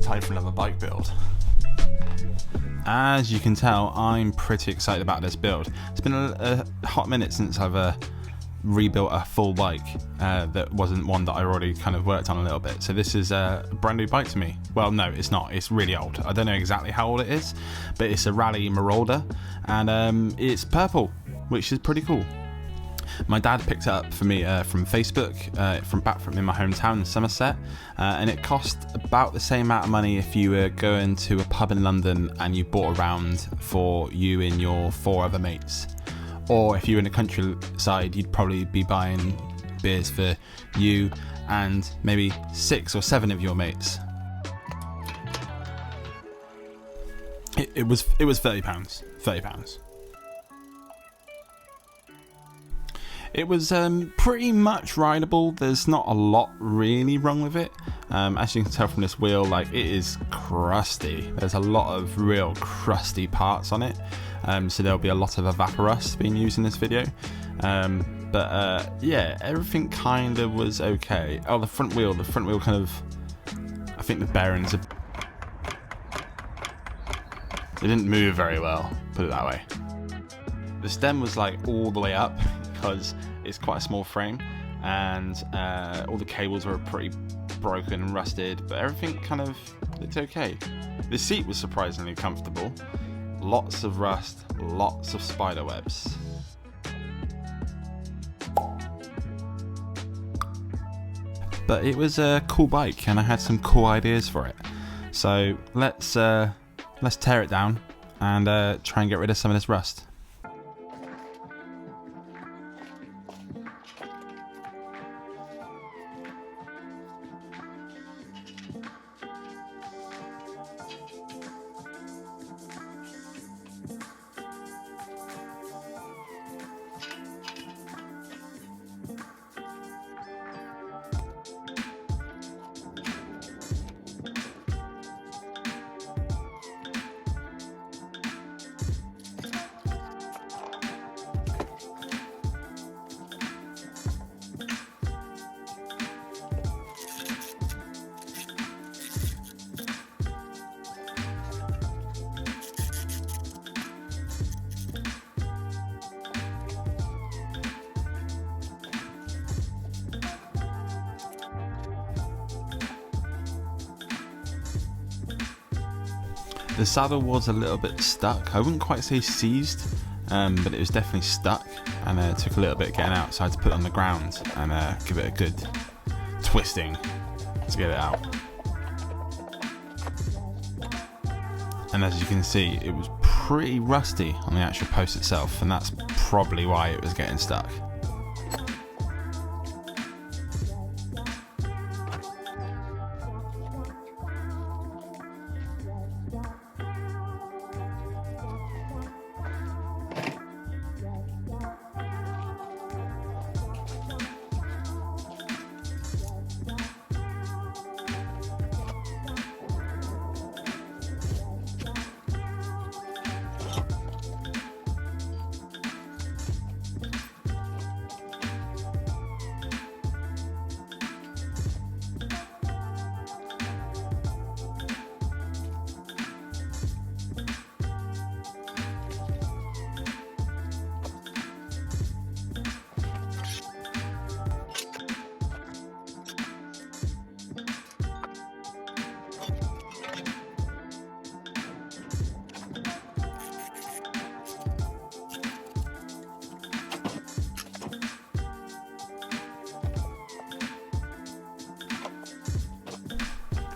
time for another bike build. As you can tell, I'm pretty excited about this build. It's been a hot minute since I've rebuilt a full bike that wasn't one that I already kind of worked on a little bit. So this is a brand new bike to me. Well, no, it's not. It's really old. I don't know exactly how old it is, but it's a Raleigh Marauder, and it's purple, which is pretty cool. My dad picked it up for me from Facebook, from in my hometown in Somerset, and it cost about the same amount of money if you were going to a pub in London and you bought a round for you and your 4 other mates. Or if you're in the countryside, you'd probably be buying beers for you and maybe 6 or 7 of your mates. It was £30. £30. It was pretty much rideable. There's not a lot really wrong with it. As you can tell from this wheel, like, it is crusty. There's a lot of real crusty parts on it. So there'll be a lot of evaporust being used in this video. Yeah, everything kind of was okay. Oh, the front wheel kind of, I think the bearings are, they didn't move very well, put it that way. The stem was like all the way up because it's quite a small frame, and all the cables were pretty broken and rusted, but everything kind of looked okay. The seat was surprisingly comfortable. Lots of rust, lots of spider webs. But it was a cool bike and I had some cool ideas for it. So let's tear it down and try and get rid of some of this rust. The saddle was a little bit stuck. I wouldn't quite say seized, but it was definitely stuck, and it took a little bit getting out, so I had to put it on the ground and give it a good twisting to get it out. And as you can see, it was pretty rusty on the actual post itself, and that's probably why it was getting stuck.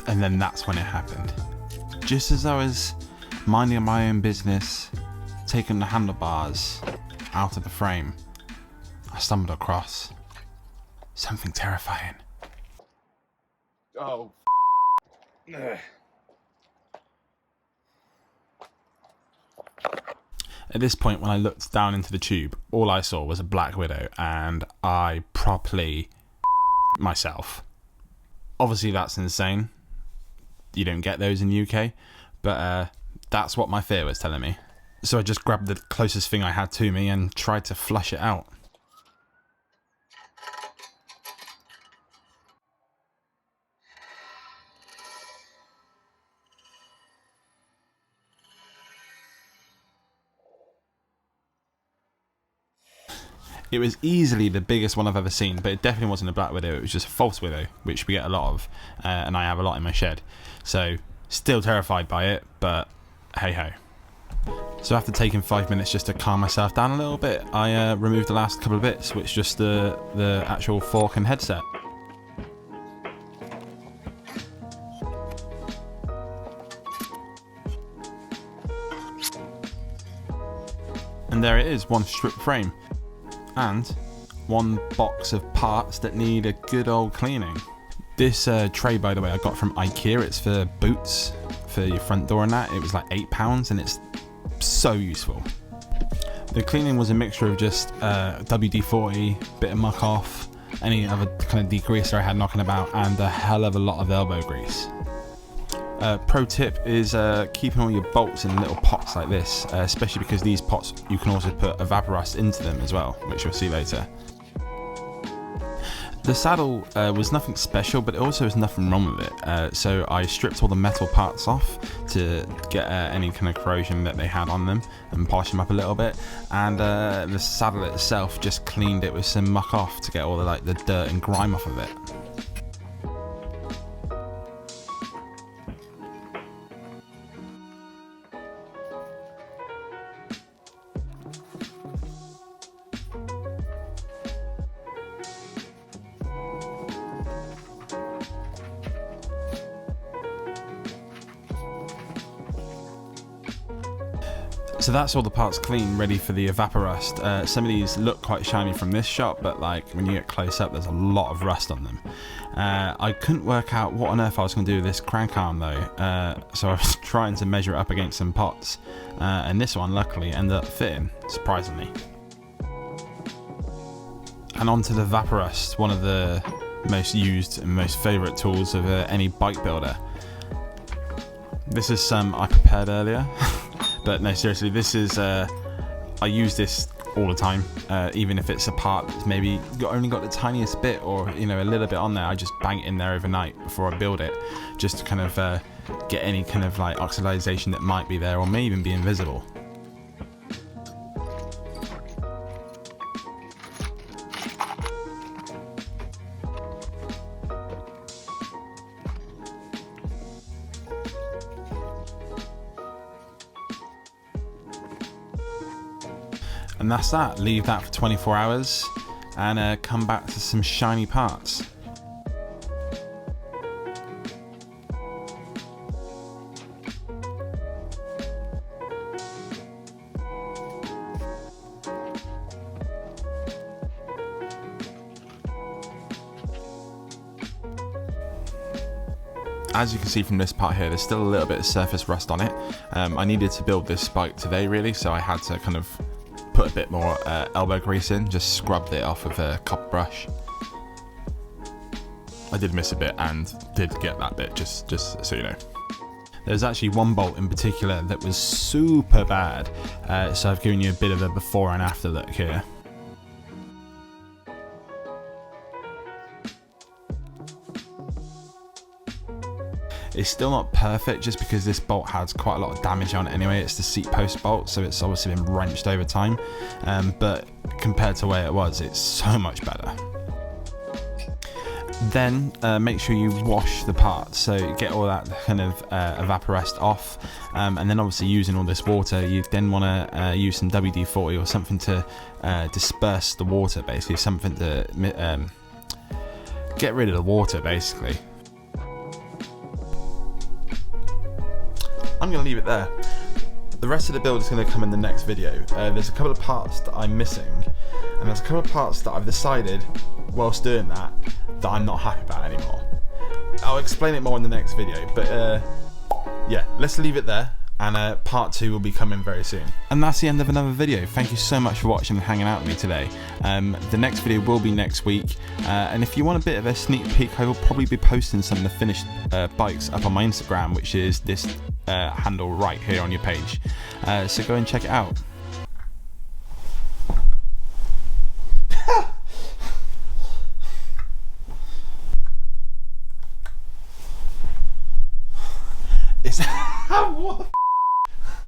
And then that's when it happened. Just as I was minding my own business, taking the handlebars out of the frame, I stumbled across something terrifying. Oh. Ugh. At this point, when I looked down into the tube, all I saw was a Black Widow, and I properly myself. Obviously, that's insane. You don't get those in the UK, but that's what my fear was telling me. So I just grabbed the closest thing I had to me and tried to flush it out. It was easily the biggest one I've ever seen, but it definitely wasn't a black widow. It was just a false widow, which we get a lot of, and I have a lot in my shed. So still terrified by it, but hey ho. So after taking 5 minutes just to calm myself down a little bit, I removed the last couple of bits, which just the actual fork and headset. And there it is, one strip frame and one box of parts that need a good old cleaning. This tray, by the way, I got from IKEA. It's for boots for your front door and that. It was like £8 and it's so useful. The cleaning was a mixture of just WD-40, bit of muck off, any other kind of degreaser I had knocking about, and a hell of a lot of elbow grease. Pro tip is keeping all your bolts in little pots like this, especially because these pots you can also put evaporust into them as well, which you'll see later. The saddle was nothing special, but also was nothing wrong with it. So I stripped all the metal parts off to get any kind of corrosion that they had on them and polish them up a little bit. And the saddle itself, just cleaned it with some muck off to get all the dirt and grime off of it. So that's all the parts clean, ready for the evaporust. Some of these look quite shiny from this shot, but like when you get close up, there's a lot of rust on them. I couldn't work out what on earth I was going to do with this crank arm though, so I was trying to measure it up against some pots, and this one luckily ended up fitting, surprisingly. And onto the evaporust, one of the most used and most favourite tools of any bike builder. This is some I prepared earlier. But no, seriously, this is, I use this all the time, even if it's a part that's maybe only got the tiniest bit or, you know, a little bit on there, I just bang it in there overnight before I build it, just to kind of get any kind of like oxidization that might be there or may even be invisible. And that's that. Leave that for 24 hours and come back to some shiny parts. As you can see from this part here, there's still a little bit of surface rust on it. I needed to build this bike today really, so I had to kind of put a bit more elbow grease in, just scrubbed it off with a copper brush. I did miss a bit and did get that bit, just so you know. There's actually one bolt in particular that was super bad, so I've given you a bit of a before and after look here. It's still not perfect just because this bolt has quite a lot of damage on it anyway. It's the seat post bolt, so it's obviously been wrenched over time, but compared to where it was, it's so much better. Then make sure you wash the parts, so get all that kind of evaporust off, and then obviously using all this water, you then want to use some WD-40 or something to disperse the water, basically something to get rid of the water basically. I'm going to leave it there. The rest of the build is going to come in the next video. There's a couple of parts that I'm missing, and there's a couple of parts that I've decided whilst doing that I'm not happy about anymore. I'll explain it more in the next video, but yeah, let's leave it there, and part 2 will be coming very soon. And that's the end of another video. Thank you so much for watching and hanging out with me today. The next video will be next week, and if you want a bit of a sneak peek, I will probably be posting some of the finished bikes up on my Instagram, which is this handle right here on your page, so go and check it out. It's what?